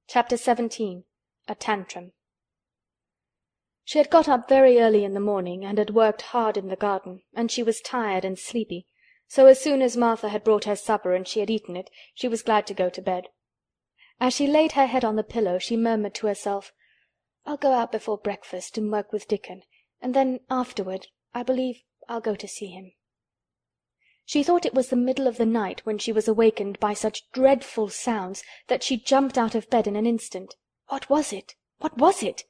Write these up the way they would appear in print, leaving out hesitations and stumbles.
Chapter 17. A Tantrum. She had got up very early in the morning, and had worked hard in the garden, and she was tired and sleepy, so as soon as Martha had brought her supper and she had eaten it, she was glad to go to bed. As she laid her head on the pillow, she murmured to herself, "I'll go out before breakfast and work with Dickon, and then afterward I believe I'll go to see him." She thought it was the middle of the night when she was awakened by such dreadful sounds that she jumped out of bed in an instant. What was it? What was it?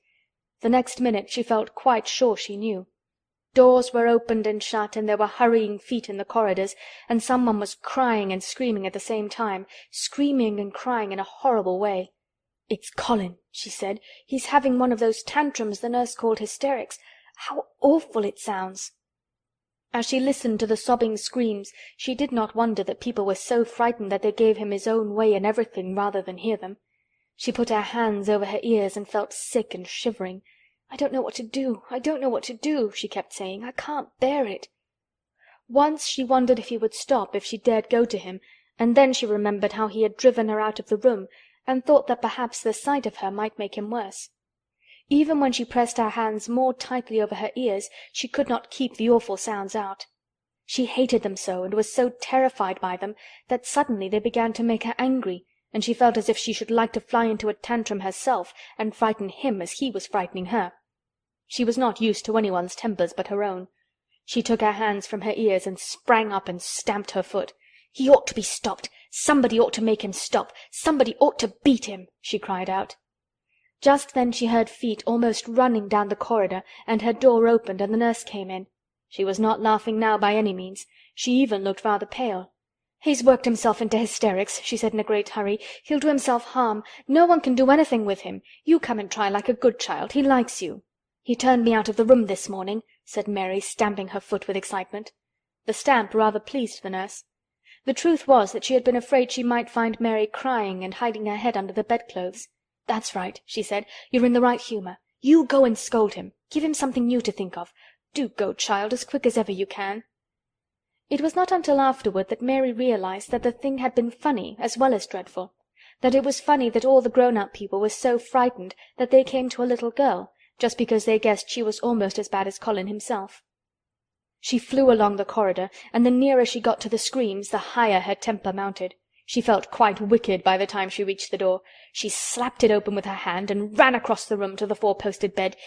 The next minute she felt quite sure she knew. Doors were opened and shut, and there were hurrying feet in the corridors, and someone was crying and screaming at the same time, screaming and crying in a horrible way. "It's Colin," she said. "He's having one of those tantrums the nurse called hysterics. How awful it sounds!" As she listened to the sobbing screams, she did not wonder that people were so frightened that they gave him his own way in everything rather than hear them. She put her hands over her ears and felt sick and shivering. "I don't know what to do. I don't know what to do," she kept saying. "I can't bear it." Once she wondered if he would stop if she dared go to him, and then she remembered how he had driven her out of the room, and thought that perhaps the sight of her might make him worse. Even when she pressed her hands more tightly over her ears, she could not keep the awful sounds out. She hated them so, and was so terrified by them, that suddenly they began to make her angry, and she felt as if she should like to fly into a tantrum herself and frighten him as he was frightening her. She was not used to anyone's tempers but her own. She took her hands from her ears and sprang up and stamped her foot. "He ought to be stopped! Somebody ought to make him stop! Somebody ought to beat him!" she cried out. Just then she heard feet almost running down the corridor, and her door opened and the nurse came in. She was not laughing now by any means. She even looked rather pale. "He's worked himself into hysterics," she said in a great hurry. "He'll do himself harm. No one can do anything with him. You come and try like a good child. He likes you." "He turned me out of the room this morning," said Mary, stamping her foot with excitement. The stamp rather pleased the nurse. The truth was that she had been afraid she might find Mary crying and hiding her head under the bedclothes. "That's right," she said. "You're in the right humor. You go and scold him. Give him something new to think of. Do go, child, as quick as ever you can." It was not until afterward that Mary realized that the thing had been funny as well as dreadful. That it was funny that all the grown-up people were so frightened that they came to a little girl, just because they guessed she was almost as bad as Colin himself. She flew along the corridor, and the nearer she got to the screams, the higher her temper mounted. She felt quite wicked by the time she reached the door. She slapped it open with her hand and ran across the room to the four-posted bed.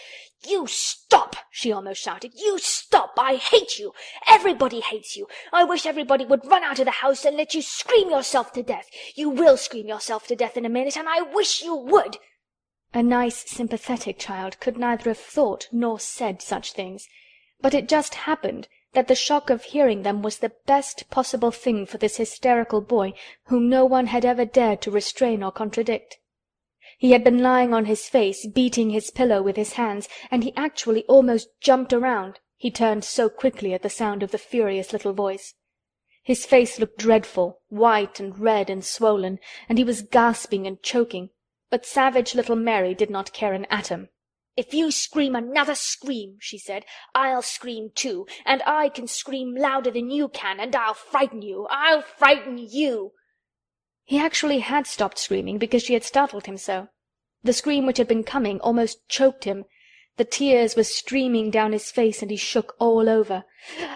"You stop!" she almost shouted. "You stop! I hate you! Everybody hates you! I wish everybody would run out of the house and let you scream yourself to death! You will scream yourself to death in a minute, and I wish you would!" A nice, sympathetic child could neither have thought nor said such things, but it just happened that the shock of hearing them was the best possible thing for this hysterical boy whom no one had ever dared to restrain or contradict. He had been lying on his face, beating his pillow with his hands, and he actually almost jumped around, he turned so quickly at the sound of the furious little voice. His face looked dreadful, white and red and swollen, and he was gasping and choking, but savage little Mary did not care an atom. "If you scream another scream," she said, "I'll scream too, and I can scream louder than you can, and I'll frighten you! I'll frighten you!" He actually had stopped screaming because she had startled him so. The scream which had been coming almost choked him. The tears were streaming down his face, and he shook all over.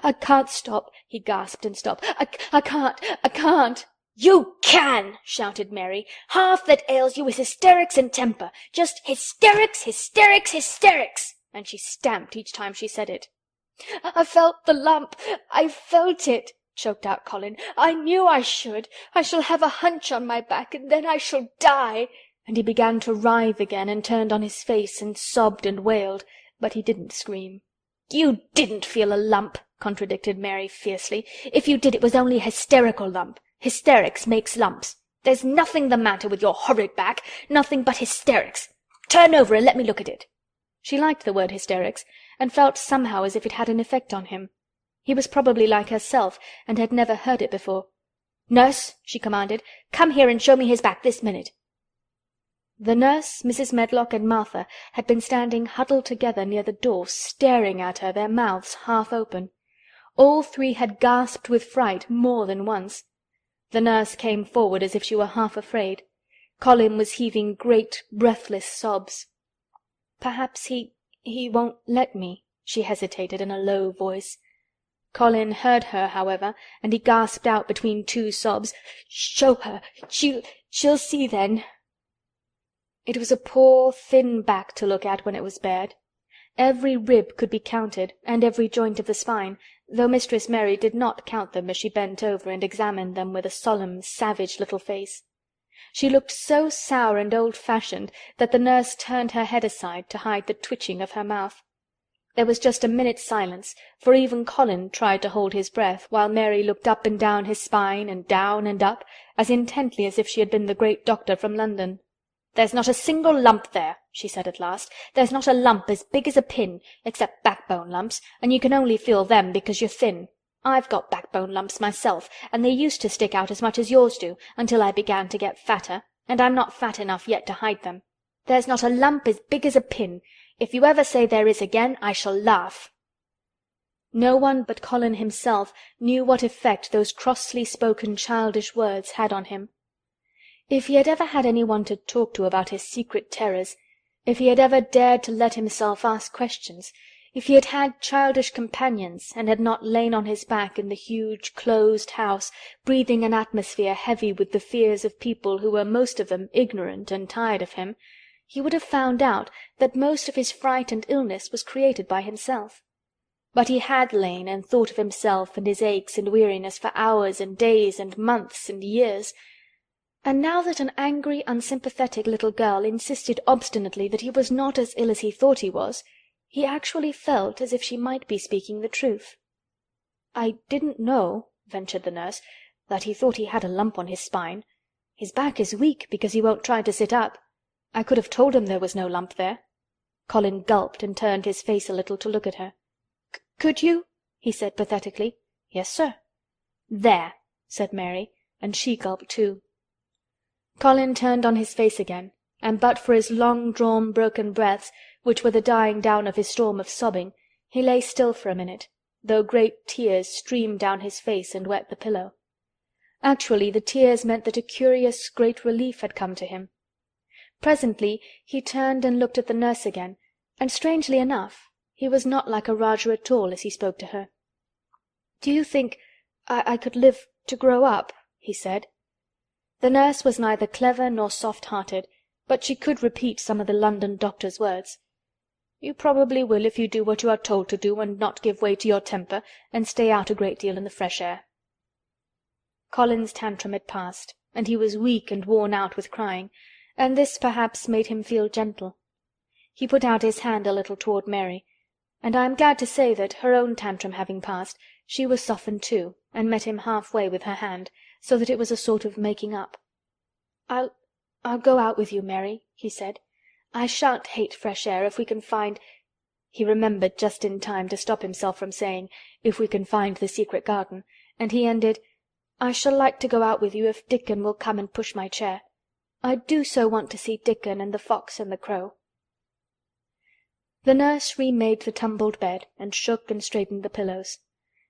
"I can't stop," he gasped and stopped. I can't!" "You can!" shouted Mary. "Half that ails you is hysterics and temper. Just hysterics, hysterics, hysterics!" And she stamped each time she said it. "I felt the lump. I felt it," choked out Colin. "I knew I should. I shall have a hunch on my back, and then I shall die." And he began to writhe again and turned on his face and sobbed and wailed, but he didn't scream. "You didn't feel a lump," contradicted Mary fiercely. "If you did, it was only a hysterical lump. Hysterics makes lumps. There's nothing the matter with your horrid back, nothing but hysterics. Turn over and let me look at it." She liked the word hysterics, and felt somehow as if it had an effect on him. He was probably like herself, and had never heard it before. "Nurse," she commanded, "come here and show me his back this minute." The nurse, Mrs. Medlock, and Martha had been standing huddled together near the door, staring at her, their mouths half open. All three had gasped with fright more than once. The nurse came forward as if she were half afraid. Colin was heaving great, breathless sobs. "Perhaps he won't let me," she hesitated in a low voice. Colin heard her, however, and he gasped out between two sobs, "Show her! She'll see then." It was a poor, thin back to look at when it was bared. Every rib could be counted, and every joint of the spine, though Mistress Mary did not count them as she bent over and examined them with a solemn, savage little face. She looked so sour and old-fashioned that the nurse turned her head aside to hide the twitching of her mouth. There was just a minute's silence, for even Colin tried to hold his breath, while Mary looked up and down his spine and down and up, as intently as if she had been the great doctor from London. "There's not a single lump there," she said at last. "There's not a lump as big as a pin, except backbone lumps, and you can only feel them because you're thin. I've got backbone lumps myself, and they used to stick out as much as yours do, until I began to get fatter, and I'm not fat enough yet to hide them. There's not a lump as big as a pin. If you ever say there is again, I shall laugh." No one but Colin himself knew what effect those crossly spoken childish words had on him. If he had ever had anyone to talk to about his secret terrors, if he had ever dared to let himself ask questions, if he had had childish companions and had not lain on his back in the huge closed house, breathing an atmosphere heavy with the fears of people who were most of them ignorant and tired of him, he would have found out that most of his fright and illness was created by himself. But he had lain and thought of himself and his aches and weariness for hours and days and months and years, and now that an angry, unsympathetic little girl insisted obstinately that he was not as ill as he thought he was, he actually felt as if she might be speaking the truth. "I didn't know," ventured the nurse, "that he thought he had a lump on his spine. His back is weak because he won't try to sit up. I could have told him there was no lump there." Colin gulped and turned his face a little to look at her. "Could you?" he said pathetically. "Yes, sir." "There," said Mary, and she gulped too. Colin turned on his face again, and but for his long-drawn broken breaths, which were the dying down of his storm of sobbing, he lay still for a minute, though great tears streamed down his face and wet the pillow. Actually, the tears meant that a curious great relief had come to him. Presently he turned and looked at the nurse again, and strangely enough, he was not like a Rajah at all as he spoke to her. "Do you think I could live to grow up?" he said. The nurse was neither clever nor soft-hearted, but she could repeat some of the London doctor's words. "You probably will if you do what you are told to do and not give way to your temper and stay out a great deal in the fresh air." Colin's tantrum had passed, and he was weak and worn out with crying, and this perhaps made him feel gentle. He put out his hand a little toward Mary, and I am glad to say that, her own tantrum having passed, she was softened too, and met him half-way with her hand, so that it was a sort of making up. I'll go out with you, Mary," he said. "I shan't hate fresh air if we can find—" He remembered just in time to stop himself from saying, "if we can find the secret garden," and he ended, "I shall like to go out with you if Dickon will come and push my chair. I do so want to see Dickon and the fox and the crow." The nurse remade the tumbled bed and shook and straightened the pillows.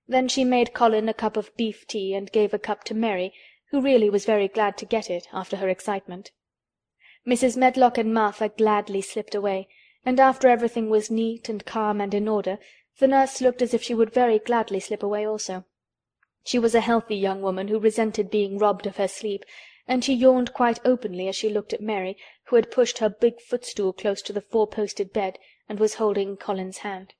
Then she made Colin a cup of beef tea and gave a cup to Mary, who really was very glad to get it after her excitement. Mrs. Medlock and Martha gladly slipped away, and after everything was neat and calm and in order, the nurse looked as if she would very gladly slip away also. She was a healthy young woman who resented being robbed of her sleep, and she yawned quite openly as she looked at Mary, who had pushed her big footstool close to the four-posted bed and was holding Colin's hand.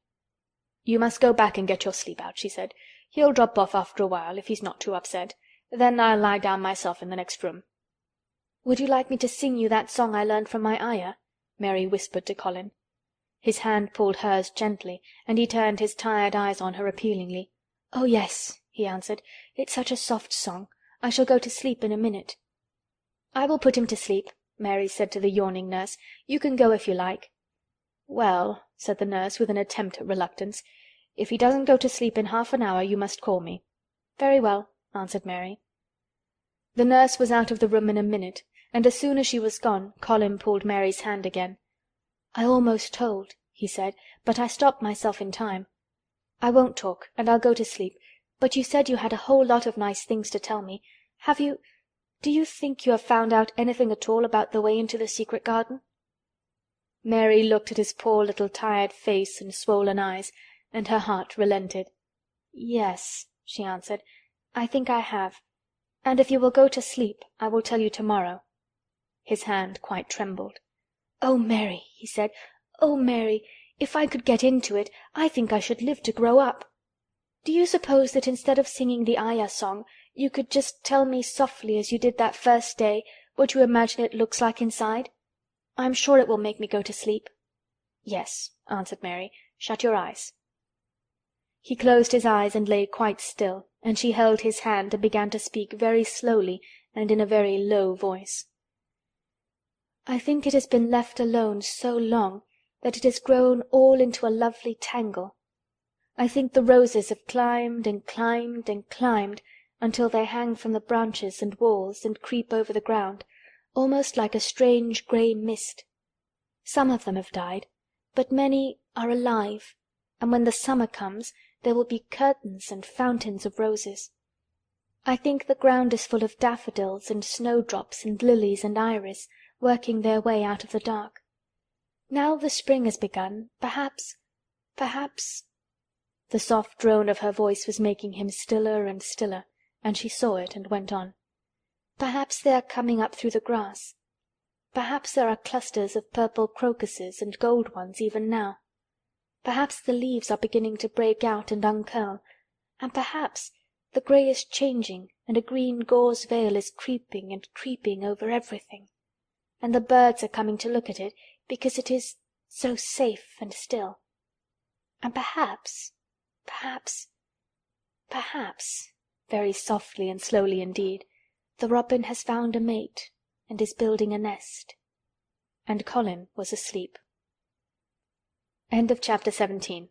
"You must go back and get your sleep out," she said. "He'll drop off after a while, if he's not too upset. Then I'll lie down myself in the next room." "Would you like me to sing you that song I learned from my ayah?" Mary whispered to Colin. His hand pulled hers gently, and he turned his tired eyes on her appealingly. "Oh, yes," he answered. "It's such a soft song. I shall go to sleep in a minute." "I will put him to sleep," Mary said to the yawning nurse. "You can go if you like." "Well," said the nurse with an attempt at reluctance, "if he doesn't go to sleep in half an hour you must call me." "Very well," answered Mary. The nurse was out of the room in a minute, and as soon as she was gone Colin pulled Mary's hand again. "I almost told," he said, "but I stopped myself in time. I won't talk, and I'll go to sleep, but you said you had a whole lot of nice things to tell me. Have you— Do you think you have found out anything at all about the way into the secret garden?" Mary looked at his poor little tired face and swollen eyes, and her heart relented. "Yes," she answered, "I think I have. And if you will go to sleep, I will tell you tomorrow." His hand quite trembled. "Oh, Mary," he said, "oh, Mary, if I could get into it, I think I should live to grow up. Do you suppose that instead of singing the Ayah song, you could just tell me softly as you did that first day what you imagine it looks like inside? I'm sure it will make me go to sleep." "Yes," answered Mary. "Shut your eyes." He closed his eyes and lay quite still, and she held his hand and began to speak very slowly and in a very low voice. "I think it has been left alone so long that it has grown all into a lovely tangle. I think the roses have climbed and climbed and climbed until they hang from the branches and walls and creep over the ground, almost like a strange grey mist. Some of them have died, but many are alive, and when the summer comes there will be curtains and fountains of roses. I think the ground is full of daffodils and snowdrops and lilies and iris, working their way out of the dark. Now the spring has begun, perhaps— The soft drone of her voice was making him stiller and stiller, and she saw it and went on. "Perhaps they are coming up through the grass. Perhaps there are clusters of purple crocuses and gold ones even now. Perhaps the leaves are beginning to break out and uncurl, and perhaps the grey is changing and a green gauze veil is creeping and creeping over everything, and the birds are coming to look at it because it is so safe and still. And perhaps, very softly and slowly indeed, the robin has found a mate and is building a nest." And Colin was asleep. End of chapter 17.